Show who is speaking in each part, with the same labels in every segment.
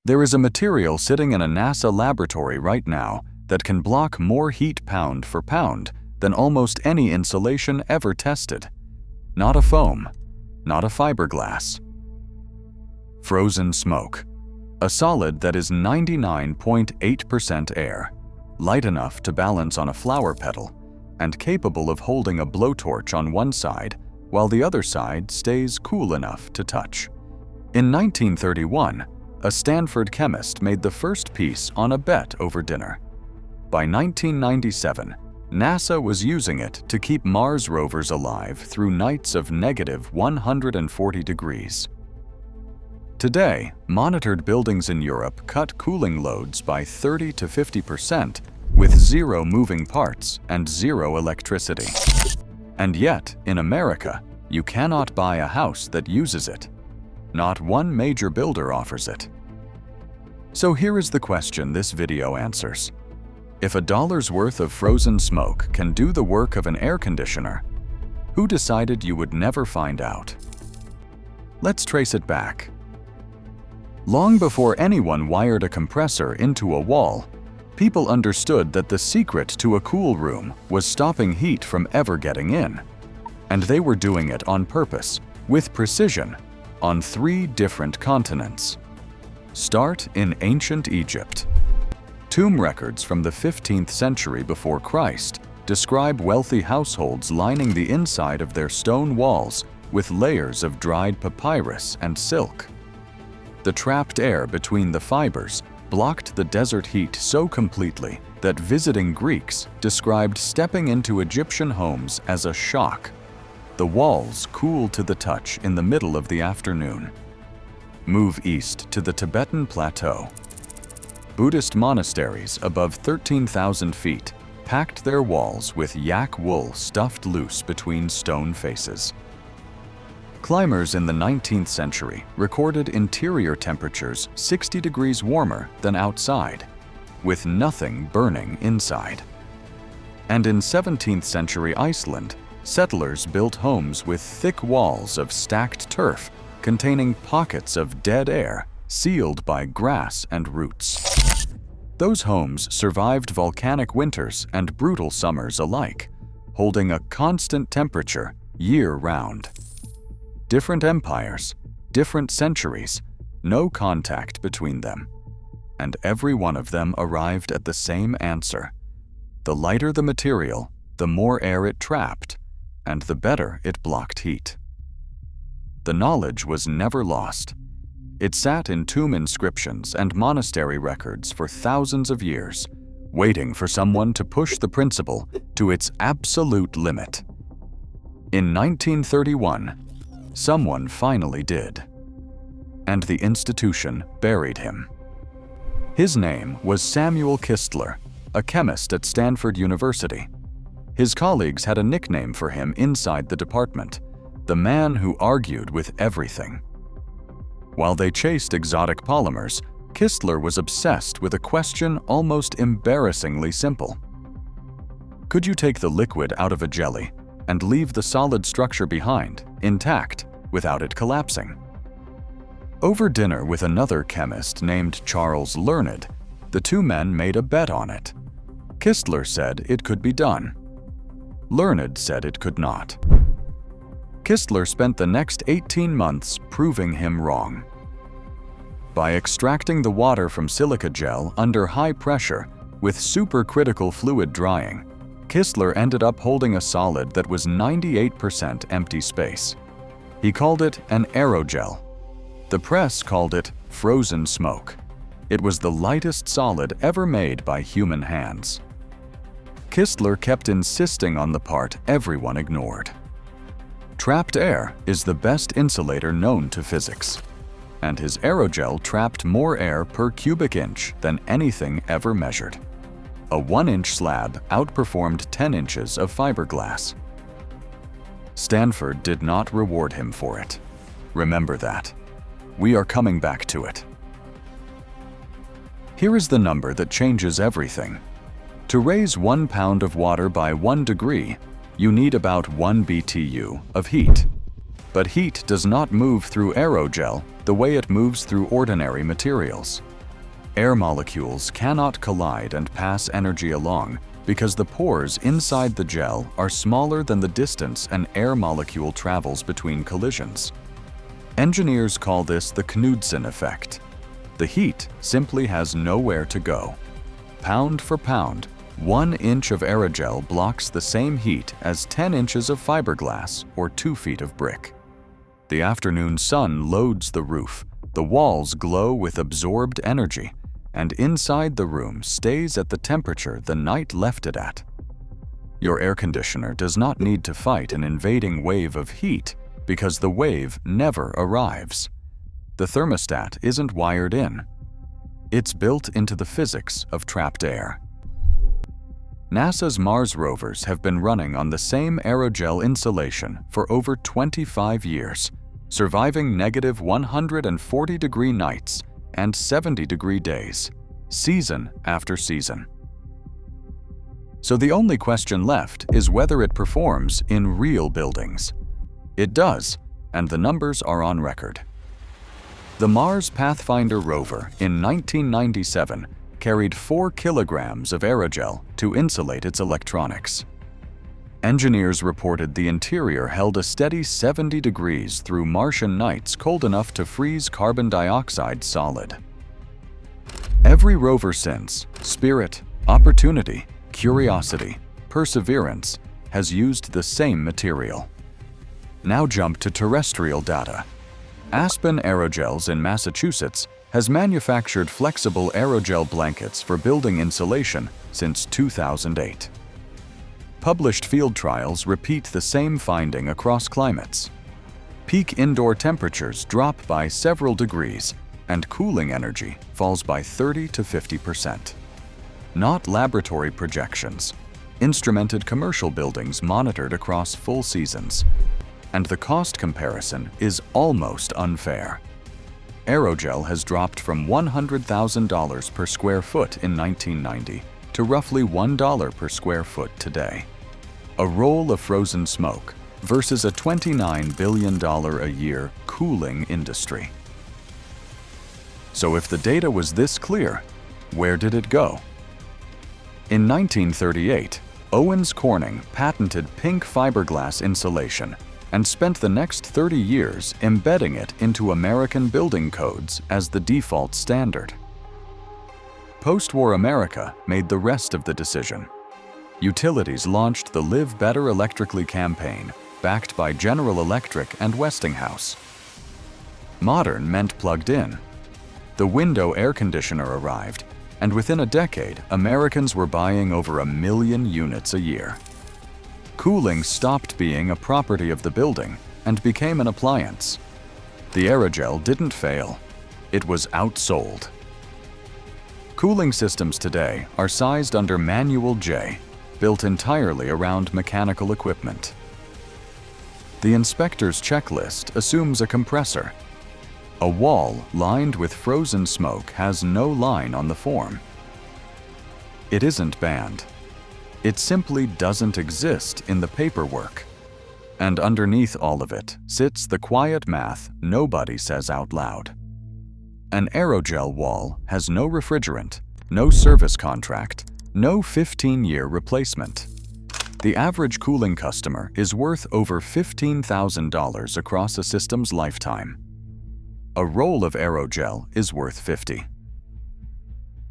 Speaker 1: There is a material sitting in a NASA laboratory right now that can block more heat pound for pound than almost any insulation ever tested. Not a foam, not a fiberglass. Frozen smoke. A solid that is 99.8% air, light enough to balance on a flower petal, and capable of holding a blowtorch on one side while the other side stays cool enough to touch. In 1931, a Stanford chemist made the first piece on a bet over dinner. By 1997, NASA was using it to keep Mars rovers alive through nights of -140 degrees. Today, monitored buildings in Europe cut cooling loads by 30 to 50% with 0 moving parts and 0 electricity. And yet, in America, you cannot buy a house that uses it. Not one major builder offers it. So here is the question this video answers. If $1's worth of frozen smoke can do the work of an air conditioner, who decided you would never find out? Let's trace it back. Long before anyone wired a compressor into a wall, people understood that the secret to a cool room was stopping heat from ever getting in. And they were doing it on purpose, with precision, on 3 different continents. Start in ancient Egypt. Tomb records from the 15th century before Christ describe wealthy households lining the inside of their stone walls with layers of dried papyrus and silk. The trapped air between the fibers blocked the desert heat so completely that visiting Greeks described stepping into Egyptian homes as a shock. The walls cool to the touch in the middle of the afternoon. Move east to the Tibetan Plateau. Buddhist monasteries above 13,000 feet packed their walls with yak wool stuffed loose between stone faces. Climbers in the 19th century recorded interior temperatures 60 degrees warmer than outside, with nothing burning inside. And in 17th century Iceland, settlers built homes with thick walls of stacked turf containing pockets of dead air sealed by grass and roots. Those homes survived volcanic winters and brutal summers alike, holding a constant temperature year-round. Different empires, different centuries, no contact between them. And every one of them arrived at the same answer. The lighter the material, the more air it trapped, and the better it blocked heat. The knowledge was never lost. It sat in tomb inscriptions and monastery records for thousands of years, waiting for someone to push the principle to its absolute limit. In 1931, someone finally did. And the institution buried him. His name was Samuel Kistler, a chemist at Stanford University. His colleagues had a nickname for him inside the department, the man who argued with everything. While they chased exotic polymers, Kistler was obsessed with a question almost embarrassingly simple. Could you take the liquid out of a jelly and leave the solid structure behind, intact, without it collapsing? Over dinner with another chemist named Charles Learned, the two men made a bet on it. Kistler said it could be done. Learned said it could not. Kistler spent the next 18 months proving him wrong. By extracting the water from silica gel under high pressure with supercritical fluid drying, Kistler ended up holding a solid that was 98% empty space. He called it an aerogel. The press called it frozen smoke. It was the lightest solid ever made by human hands. Kistler kept insisting on the part everyone ignored. Trapped air is the best insulator known to physics, and his aerogel trapped more air per cubic inch than anything ever measured. A 1-inch slab outperformed 10 inches of fiberglass. Stanford did not reward him for it. Remember that. We are coming back to it. Here is the number that changes everything. To raise 1 pound of water by 1 degree, you need about 1 BTU of heat. But heat does not move through aerogel the way it moves through ordinary materials. Air molecules cannot collide and pass energy along because the pores inside the gel are smaller than the distance an air molecule travels between collisions. Engineers call this the Knudsen effect. The heat simply has nowhere to go. Pound for pound, 1 inch of aerogel blocks the same heat as 10 inches of fiberglass or 2 feet of brick. The afternoon sun loads the roof, the walls glow with absorbed energy, and inside the room stays at the temperature the night left it at. Your air conditioner does not need to fight an invading wave of heat because the wave never arrives. The thermostat isn't wired in. It's built into the physics of trapped air. NASA's Mars rovers have been running on the same aerogel insulation for over 25 years, surviving negative 140-degree nights and 70-degree days, season after season. So the only question left is whether it performs in real buildings. It does, and the numbers are on record. The Mars Pathfinder rover in 1997 carried 4 kilograms of aerogel to insulate its electronics. Engineers reported the interior held a steady 70 degrees through Martian nights cold enough to freeze carbon dioxide solid. Every rover since, Spirit, Opportunity, Curiosity, Perseverance, has used the same material. Now jump to terrestrial data. Aspen Aerogels in Massachusetts has manufactured flexible aerogel blankets for building insulation since 2008. Published field trials repeat the same finding across climates. Peak indoor temperatures drop by several degrees, and cooling energy falls by 30 to 50%. Not laboratory projections, instrumented commercial buildings monitored across full seasons. And the cost comparison is almost unfair. Aerogel has dropped from $100,000 per square foot in 1990 to roughly $1 per square foot today. A roll of frozen smoke versus a $29 billion a year cooling industry. So if the data was this clear, where did it go? In 1938, Owens Corning patented pink fiberglass insulation and spent the next 30 years embedding it into American building codes as the default standard. Post-war America made the rest of the decision. Utilities launched the Live Better Electrically campaign, backed by General Electric and Westinghouse. Modern meant plugged in. The window air conditioner arrived, and within a decade, Americans were buying over 1 million units a year. Cooling stopped being a property of the building and became an appliance. The aerogel didn't fail. It was outsold. Cooling systems today are sized under Manual J, built entirely around mechanical equipment. The inspector's checklist assumes a compressor. A wall lined with frozen smoke has no line on the form. It isn't banned. It simply doesn't exist in the paperwork. And underneath all of it sits the quiet math nobody says out loud. An aerogel wall has no refrigerant, no service contract, no 15-year replacement. The average cooling customer is worth over $15,000 across a system's lifetime. A roll of aerogel is worth $50.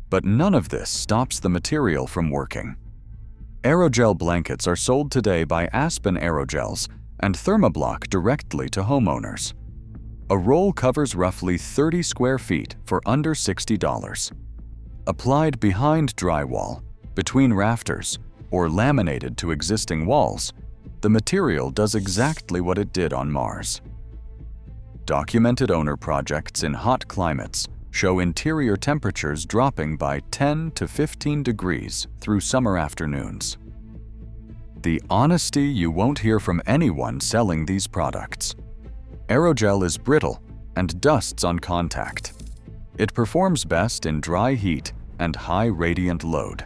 Speaker 1: But none of this stops the material from working. Aerogel blankets are sold today by Aspen Aerogels and Thermoblock directly to homeowners. A roll covers roughly 30 square feet for under $60. Applied behind drywall, between rafters, or laminated to existing walls, the material does exactly what it did on Mars. Documented owner projects in hot climates show interior temperatures dropping by 10 to 15 degrees through summer afternoons. The honesty you won't hear from anyone selling these products. Aerogel is brittle and dusts on contact. It performs best in dry heat and high radiant load.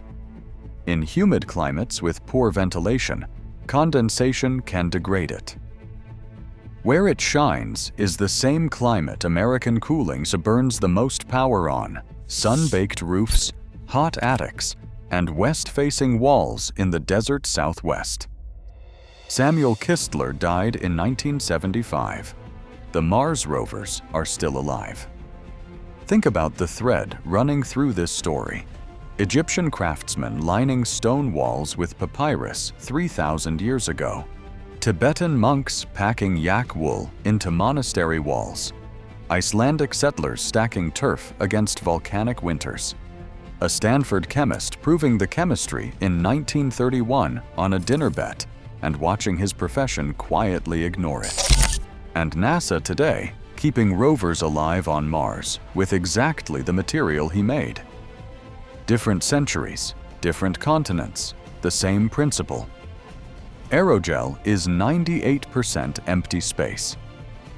Speaker 1: In humid climates with poor ventilation, condensation can degrade it. Where it shines is the same climate American cooling burns the most power on, sun-baked roofs, hot attics, and west-facing walls in the desert Southwest. Samuel Kistler died in 1975. The Mars rovers are still alive. Think about the thread running through this story. Egyptian craftsmen lining stone walls with papyrus 3,000 years ago. Tibetan monks packing yak wool into monastery walls. Icelandic settlers stacking turf against volcanic winters. A Stanford chemist proving the chemistry in 1931 on a dinner bet and watching his profession quietly ignore it. And NASA today keeping rovers alive on Mars with exactly the material he made. Different centuries, different continents, the same principle. Aerogel is 98% empty space.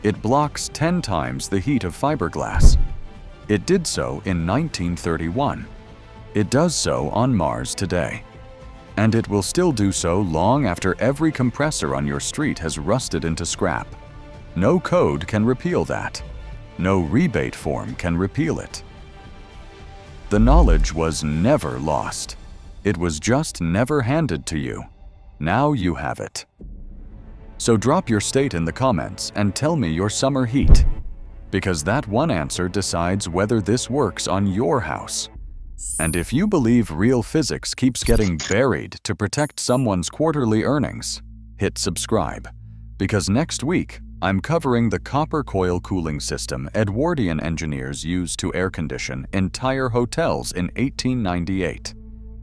Speaker 1: It blocks 10 times the heat of fiberglass. It did so in 1931. It does so on Mars today. And it will still do so long after every compressor on your street has rusted into scrap. No code can repeal that. No rebate form can repeal it. The knowledge was never lost. It was just never handed to you. Now you have it. So drop your state in the comments and tell me your summer heat, because that one answer decides whether this works on your house. And if you believe real physics keeps getting buried to protect someone's quarterly earnings, hit subscribe, because next week I'm covering the copper coil cooling system Edwardian engineers used to air condition entire hotels in 1898,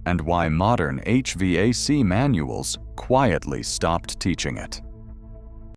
Speaker 1: and why modern HVAC manuals quietly stopped teaching it.